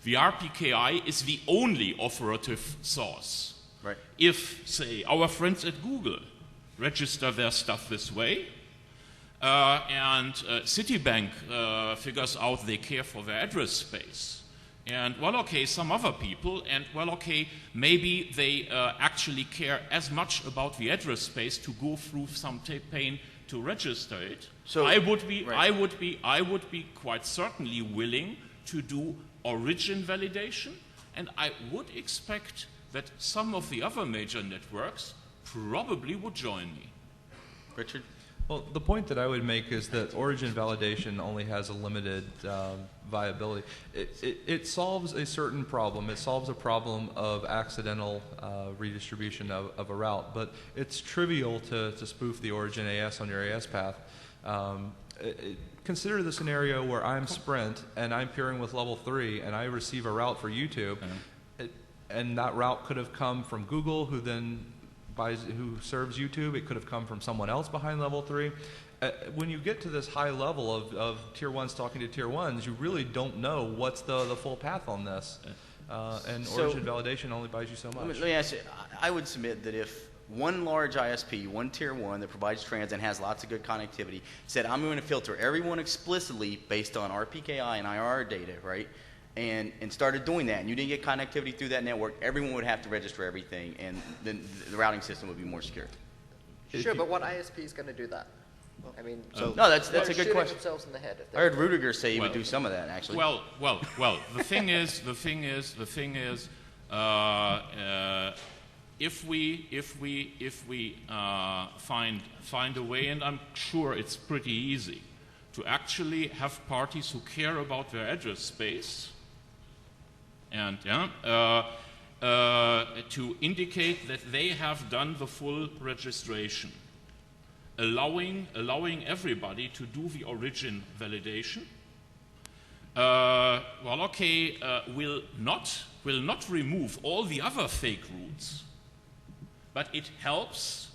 RPKI is the only authoritative source. Right. If, say, our friends at Google register their stuff this way, and Citibank figures out they care for their address space, and well, okay, some other people, and well, okay, maybe they actually care as much about the address space to go through some pain to register it. So I would be quite certainly willing to do origin validation, and I would expect that some of the other major networks probably would join me. Richard? Well, the point that I would make is that origin validation only has a limited viability. It solves a certain problem. It solves a problem of accidental redistribution of a route, but it's trivial to spoof the origin AS on your AS path. Consider the scenario where I'm Sprint and I'm peering with level 3 and I receive a route for YouTube, and that route could have come from Google, who then who serves YouTube. It could have come from someone else behind level 3. When you get to this high level of tier 1s talking to tier 1s, you really don't know what's the full path on this. And origin validation only buys you so much. Let me ask you, I would submit that if one large ISP, one tier 1 that provides trans and has lots of good connectivity, said, I'm going to filter everyone explicitly based on RPKI and IRR data, right? And started doing that, and you didn't get connectivity through that network, everyone would have to register everything, and then the routing system would be more secure. Sure, but what ISP is going to do that? I mean, no, that's a good question. Themselves in the head if I heard Ruediger say he would do some of that, actually. Well. The thing is, if we find a way, and I'm sure it's pretty easy, to actually have parties who care about their address space, and to indicate that they have done the full registration, allowing everybody to do the origin validation. Will not remove all the other fake routes, but it helps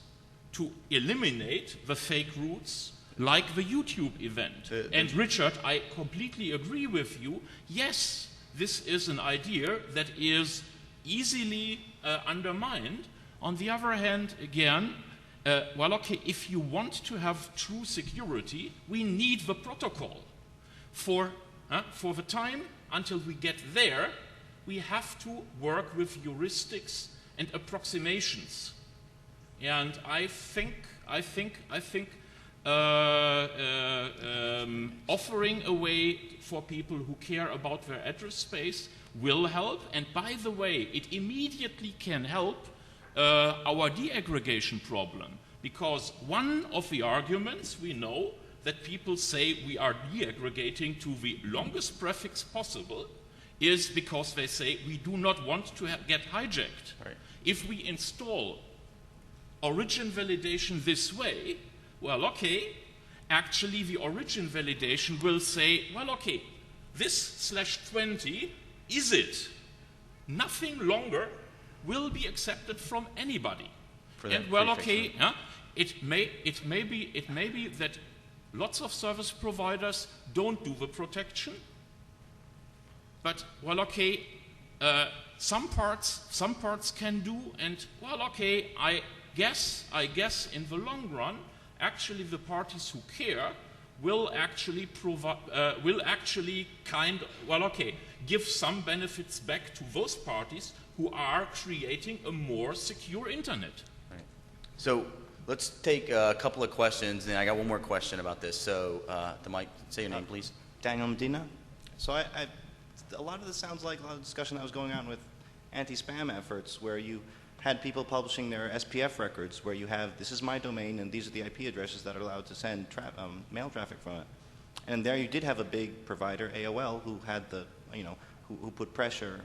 to eliminate the fake routes, like the YouTube event. And Richard, I completely agree with you. Yes, this is an idea that is easily undermined. On the other hand, again, if you want to have true security, we need the protocol. For the time until we get there, we have to work with heuristics and approximations. And I think offering a way for people who care about their address space will help. And by the way, it immediately can help our deaggregation problem, because one of the arguments we know that people say we are deaggregating to the longest prefix possible is because they say we do not want to get hijacked. Right. If we install origin validation this way, actually the origin validation will say, this /20, is it? Nothing longer will be accepted from anybody. And it may be that lots of service providers don't do the protection, but some parts can do, and I guess in the long run, actually the parties who care will actually give some benefits back to those parties who are creating a more secure internet. Right. So let's take a couple of questions, and I got one more question about this. So the mic, say your name, please. Daniel Medina. So a lot of this sounds like a lot of discussion that was going on with anti-spam efforts, where you had people publishing their SPF records, where you have, this is my domain, and these are the IP addresses that are allowed to send mail traffic from it. And there you did have a big provider, AOL, who had who put pressure,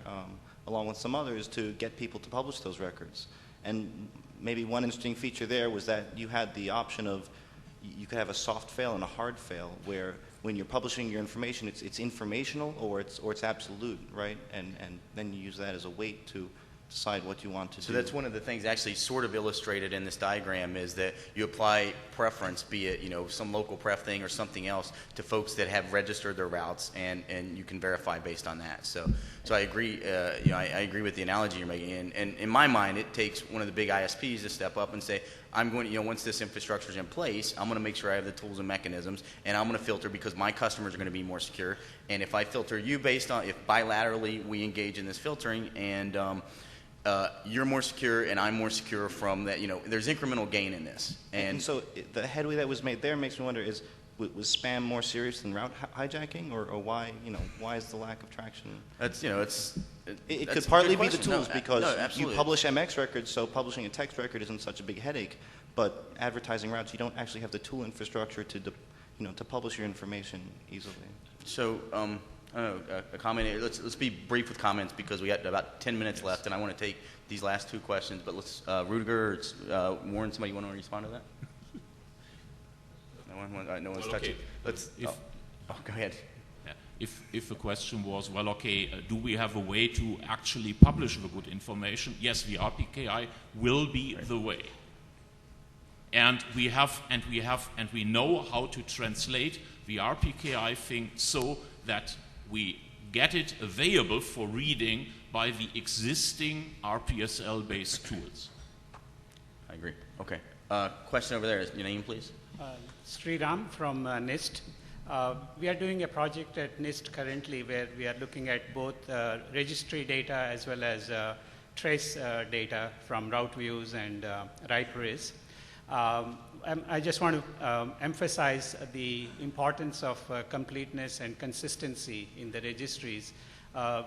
along with some others, to get people to publish those records. And maybe one interesting feature there was that you had the option of, you could have a soft fail and a hard fail, where when you're publishing your information, it's informational or it's absolute, right? And then you use that as a weight to decide what you want to do. So that's one of the things actually sort of illustrated in this diagram, is that you apply preference, be it some local pref thing or something else, to folks that have registered their routes, and you can verify based on that. So I agree. I agree with the analogy you're making. And in my mind, it takes one of the big ISPs to step up and say, I'm going to, once this infrastructure is in place, I'm going to make sure I have the tools and mechanisms, and I'm going to filter because my customers are going to be more secure. And if I filter you based on, if bilaterally we engage in this filtering, and you're more secure and I'm more secure from that, there's incremental gain in this. And so the headway that was made there makes me wonder, was spam more serious than route hijacking, or why, why is the lack of traction? That's, it could partly be the tools, because absolutely. you publish MX records, so publishing a text record isn't such a big headache. but advertising routes, you don't actually have the tool infrastructure to, to publish your information easily. So, I don't know, a comment. Let's be brief with comments because we got about 10 minutes left, and I want to take these last two questions. But let's, Ruediger, Warren, somebody want to respond to that? No one's touching. Let's. Go ahead. Yeah. If the question was, well, okay, do we have a way to actually publish the good information? Yes, the RPKI will be the way. And we know how to translate the RPKI thing so that we get it available for reading by the existing RPSL-based tools. I agree. Okay. Question over there. Your name, please. Sriram from NIST. We are doing a project at NIST currently where we are looking at both registry data as well as trace data from route views and RIPE-RIS. I just want to emphasize the importance of completeness and consistency in the registries.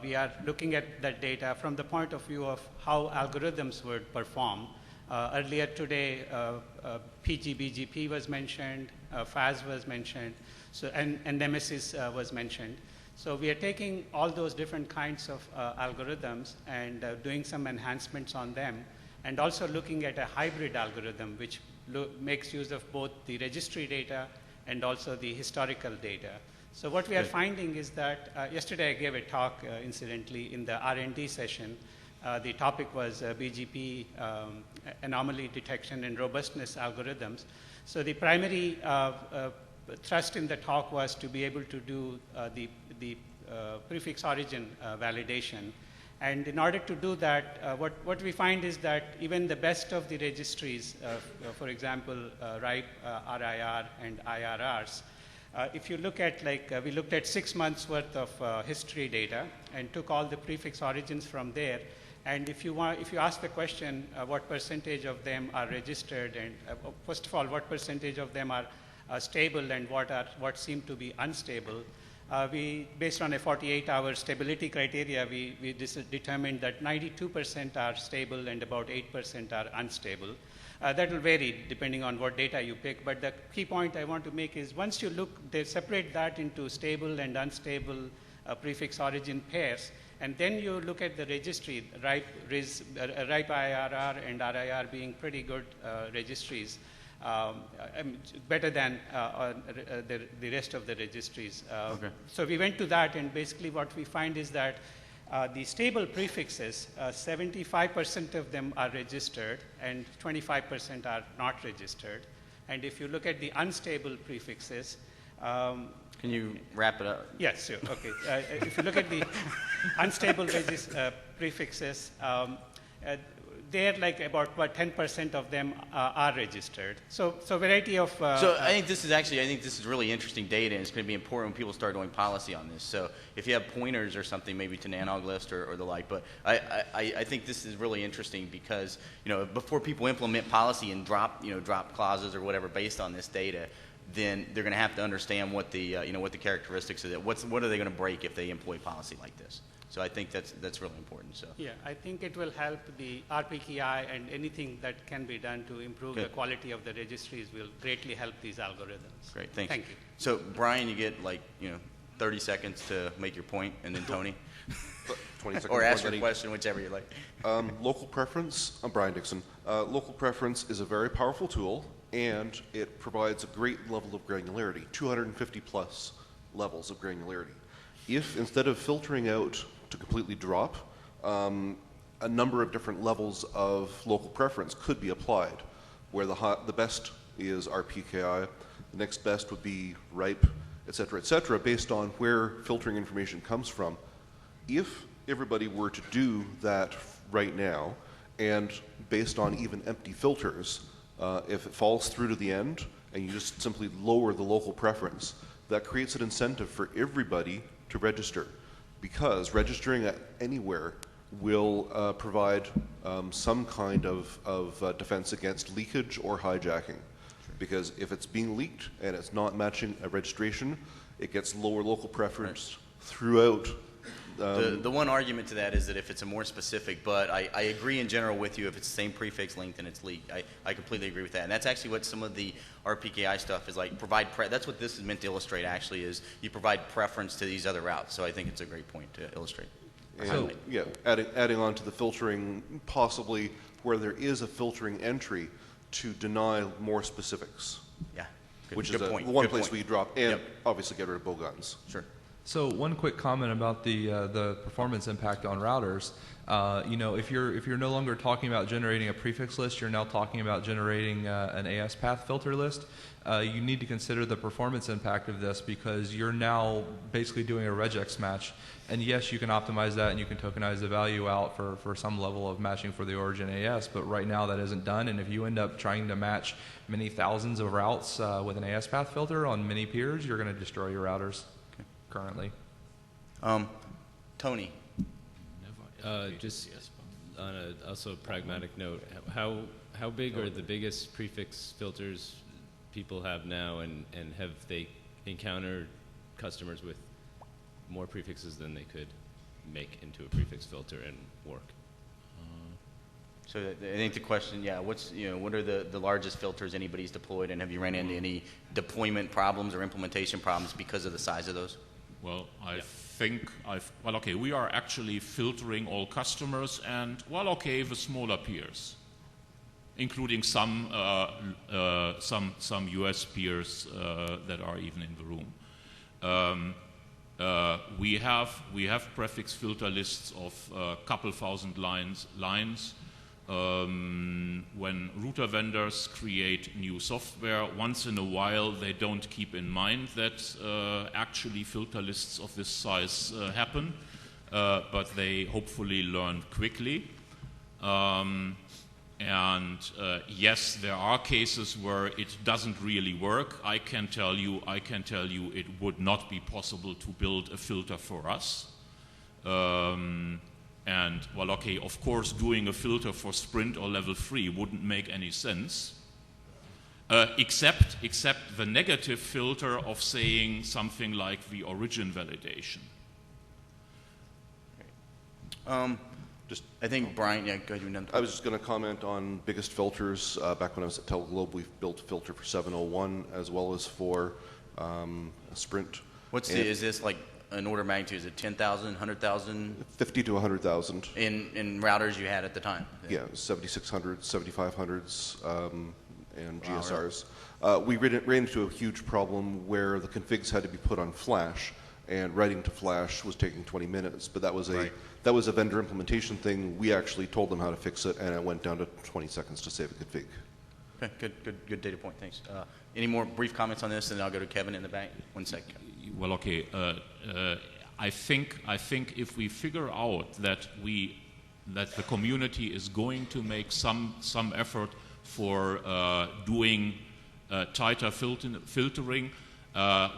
We are looking at that data from the point of view of how algorithms would perform. Earlier today, PGBGP was mentioned, FAS was mentioned, and Nemesis was mentioned. So we are taking all those different kinds of algorithms and doing some enhancements on them, and also looking at a hybrid algorithm which makes use of both the registry data and also the historical data. So what we are finding is that, yesterday I gave a talk, incidentally, in the R&D session. The topic was BGP anomaly detection and robustness algorithms. So the primary thrust in the talk was to be able to do the prefix origin validation. And in order to do that, what we find is that even the best of the registries, for example, RIPE, RIR, and IRRs, if you look at, we looked at 6 months worth of history data and took all the prefix origins from there. And if you ask the question, what percentage of them are registered, and first of all, what percentage of them are stable and what seem to be unstable, based on a 48-hour stability criteria, we determined that 92% are stable and about 8% are unstable. That will vary depending on what data you pick, but the key point I want to make is once you they separate that into stable and unstable prefix origin pairs, and then you look at the registry, RIPE IRR and RIR being pretty good registries, better than the rest of the registries. Okay. So we went to that, and basically what we find is that the stable prefixes, 75% of them are registered and 25% are not registered. And if you look at the unstable prefixes, can you wrap it up? Yes, sure. Okay. If you look at the unstable prefixes, they're like about 10% of them are registered. So variety of. So I think this is really interesting data, and it's going to be important when people start doing policy on this. So if you have pointers or something, maybe to Nanog list or the like. But I think this is really interesting because before people implement policy and drop clauses or whatever based on this data, then they're going to have to understand what the what the characteristics of it. What are they going to break if they employ policy like this? So I think that's really important. So yeah, I think it will help the RPKI, and anything that can be done to improve the quality of the registries will greatly help these algorithms. Great, thanks. Thank you. So Brian, you get 30 seconds to make your point, and then Tony. 20 seconds. Or ask your question, whichever you like. Local preference. I'm Brian Dixon. Local preference is a very powerful tool, and it provides a great level of granularity, 250 plus levels of granularity. If instead of filtering out to completely drop, a number of different levels of local preference could be applied, where the best is RPKI, the next best would be RIPE, et cetera, based on where filtering information comes from. If everybody were to do that right now, and based on even empty filters, if it falls through to the end, and you just simply lower the local preference, that creates an incentive for everybody to register, because registering at anywhere will provide some kind of defense against leakage or hijacking. Because if it's being leaked and it's not matching a registration, it gets lower local preference throughout The one argument to that is that if it's a more specific, but I agree in general with you, if it's the same prefix length and it's leaked, I completely agree with that. And that's actually what some of the RPKI stuff is like, that's what this is meant to illustrate actually, is you provide preference to these other routes. So I think it's a great point to illustrate. And, yeah, adding on to the filtering, possibly where there is a filtering entry to deny more specifics. Yeah. Which good is point. one Good place point. we drop, and obviously get rid of bowguns. Sure. So one quick comment about the performance impact on routers. You know, if you're no longer talking about generating a prefix list, you're now talking about generating an AS path filter list. You need to consider the performance impact of this because you're now basically doing a regex match. And yes, you can optimize that and you can tokenize the value out for some level of matching for the origin AS, but right now that isn't done. And if you end up trying to match many thousands of routes with an AS path filter on many peers, you're going to destroy your routers currently. Tony. Just on a also pragmatic note, how big are the biggest prefix filters people have now, and have they encountered customers with more prefixes than they could make into a prefix filter and work? So I think the question, what are the largest filters anybody's deployed, and have you ran into any deployment problems or implementation problems because of the size of those? Well, I think we are actually filtering all customers and, the smaller peers, including some US peers that are even in the room. We have prefix filter lists of a couple thousand lines. When router vendors create new software, once in a while they don't keep in mind that actually filter lists of this size happen, but they hopefully learn quickly. Yes, there are cases where it doesn't really work. I can tell you it would not be possible to build a filter for us. Of course, doing a filter for Sprint or level 3 wouldn't make any sense, except the negative filter of saying something like the origin validation. I think Brian, go ahead. I was just going to comment on biggest filters. Back when I was at Telglobe, we built a filter for 701 as well as for Sprint. Is this like an order of magnitude? Is it 10,000, 100,000? 50 to 100,000. In routers you had at the time? Yeah, 7600s, 7500s, and GSRs. We ran into a huge problem where the configs had to be put on flash, and writing to flash was taking 20 minutes, but that was a vendor implementation thing. We actually told them how to fix it, and it went down to 20 seconds to save a config. Okay, good data point, thanks. Any more brief comments on this, and then I'll go to Kevin in the back. 1 second. Well, okay. I think if we figure out that the community is going to make some effort for doing tighter filtering,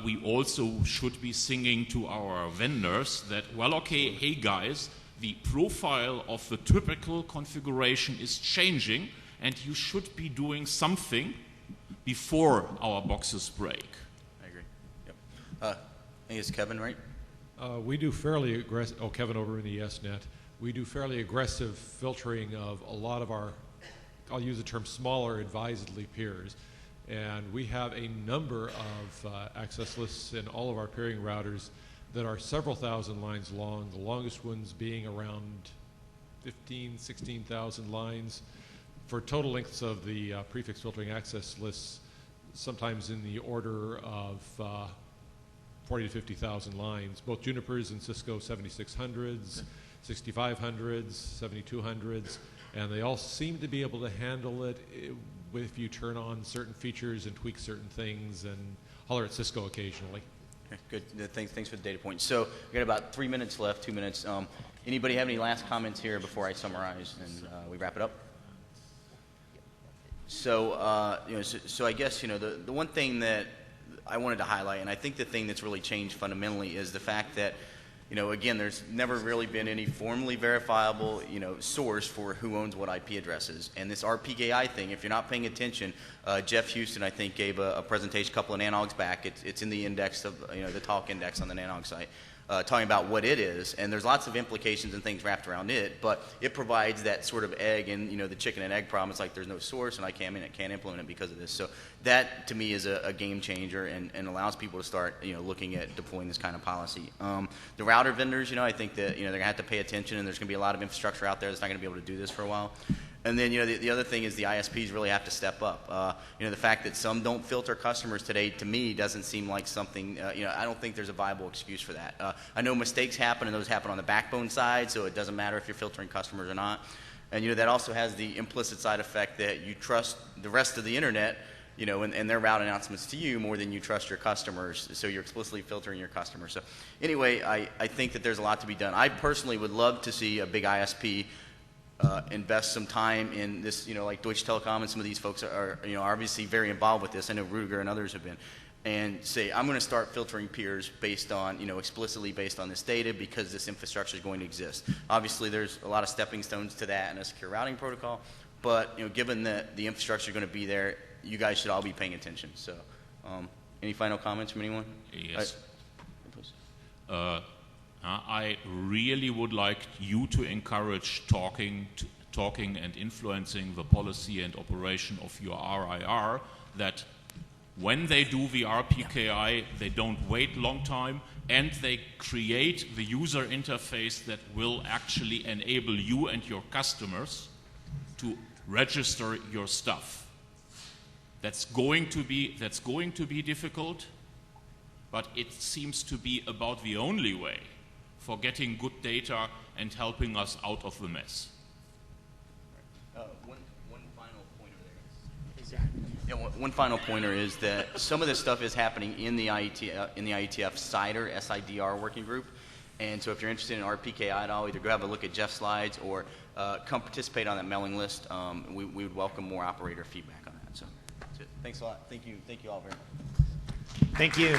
we also should be singing to our vendors that, hey guys, the profile of the typical configuration is changing, and you should be doing something before our boxes break. I agree. Yep. I think it's Kevin, right? We do fairly aggressive. Oh, Kevin over in the ESNet. We do fairly aggressive filtering of a lot of our, I'll use the term smaller advisedly peers. And we have a number of access lists in all of our peering routers that are several thousand lines long, the longest ones being around 15, 16,000 lines, for total lengths of the prefix filtering access lists, sometimes in the order of 40 to 50,000 lines, both Junipers and Cisco 7600s, 6500s, 7200s, and they all seem to be able to handle it if you turn on certain features and tweak certain things and holler at Cisco occasionally. Okay, good. Thanks for the data point. So we got about 3 minutes left, 2 minutes. Anybody have any last comments here before I summarize and we wrap it up? So, so I guess, the one thing that I wanted to highlight, and I think the thing that's really changed fundamentally is the fact that, again, there's never really been any formally verifiable, source for who owns what IP addresses. And this RPKI thing, if you're not paying attention, Jeff Houston, I think, gave a presentation a couple of nanogs back. It's in the index of, the talk index on the nanog site. talking about what it is, and there's lots of implications and things wrapped around it, but it provides that sort of egg and the chicken and egg problem. It's like there's no source and I can't implement it because of this. So that to me is a game changer and allows people to start looking at deploying this kind of policy. The router vendors, I think that they're gonna have to pay attention, and there's gonna be a lot of infrastructure out there that's not gonna be able to do this for a while. And then, the other thing is the ISPs really have to step up. The fact that some don't filter customers today, to me, doesn't seem like something, I don't think there's a viable excuse for that. I know mistakes happen, and those happen on the backbone side, so it doesn't matter if you're filtering customers or not. And, that also has the implicit side effect that you trust the rest of the internet, and their route announcements to you more than you trust your customers, so you're explicitly filtering your customers. So anyway, I think that there's a lot to be done. I personally would love to see a big ISP invest some time in this, like Deutsche Telekom and some of these folks are obviously very involved with this. I know Ruediger and others have been, and say, I'm going to start filtering peers based on, explicitly based on this data because this infrastructure is going to exist. Obviously, there's a lot of stepping stones to that and a secure routing protocol, but given that the infrastructure is going to be there, you guys should all be paying attention. So, any final comments from anyone? Yes. I really would like you to encourage talking and influencing the policy and operation of your RIR, that when they do the RPKI, they don't wait long time, and they create the user interface that will actually enable you and your customers to register your stuff. That's going to be difficult, but it seems to be about the only way for getting good data and helping us out of the mess. One final pointer there. One final pointer is that some of this stuff is happening in the IETF CIDR, SIDR working group, and so if you're interested in RPKI at all, either go have a look at Jeff's slides or come participate on that mailing list. We would welcome more operator feedback on that. So that's it. Thanks a lot. Thank you all very much. Thank you.